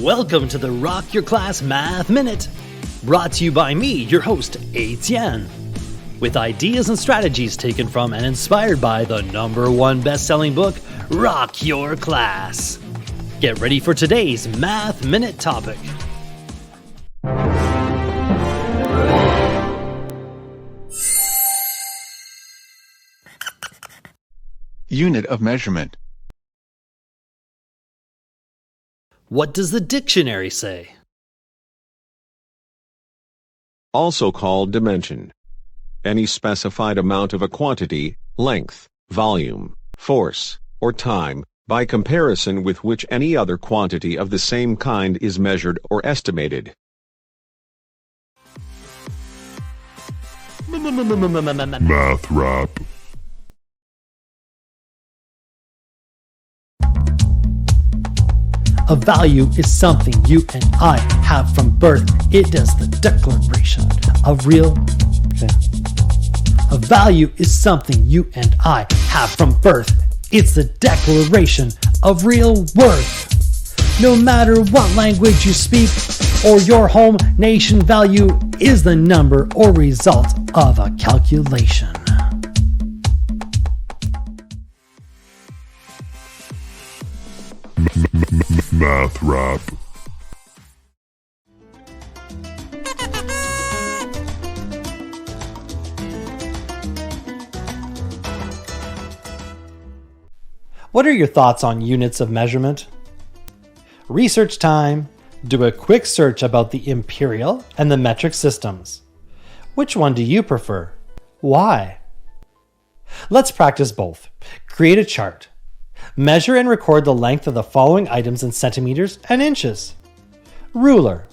Welcome to the Rock Your Class Math Minute, brought to you by me, your host, Etienne, with ideas and strategies taken from and inspired by the #1 best-selling book, Rock Your Class. Get ready for today's Math Minute topic. Unit of measurement. What does the dictionary say? Also called dimension. Any specified amount of a quantity, length, volume, force, or time, by comparison with which any other quantity of the same kind is measured or estimated. Math rap. A value is something you and I have from birth. It is the declaration of real. A value is something you and I have from birth. It's the declaration of real worth. No matter what language you speak or your home nation, value is the number or result of a calculation. Math rap. What are your thoughts on units of measurement? Research time. Do a quick search about the imperial and the metric systems. Which one do you prefer? Why? Let's practice both. Create a chart. Measure and record the length of the following items in centimeters and inches: ruler,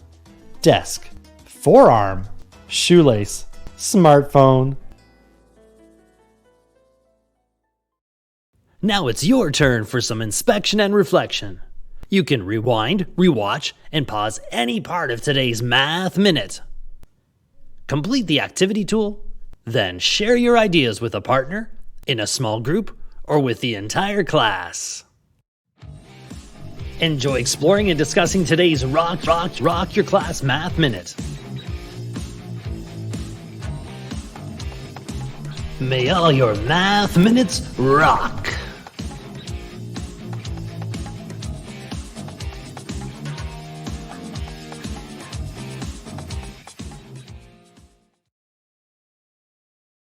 desk, forearm, shoelace, smartphone. Now it's your turn for some inspection and reflection. You can rewind, rewatch, and pause any part of today's Math Minute. Complete the activity tool, then share your ideas with a partner, in a small group, or with the entire class. Enjoy exploring and discussing today's Rock Your Class Math Minute. May all your math minutes rock!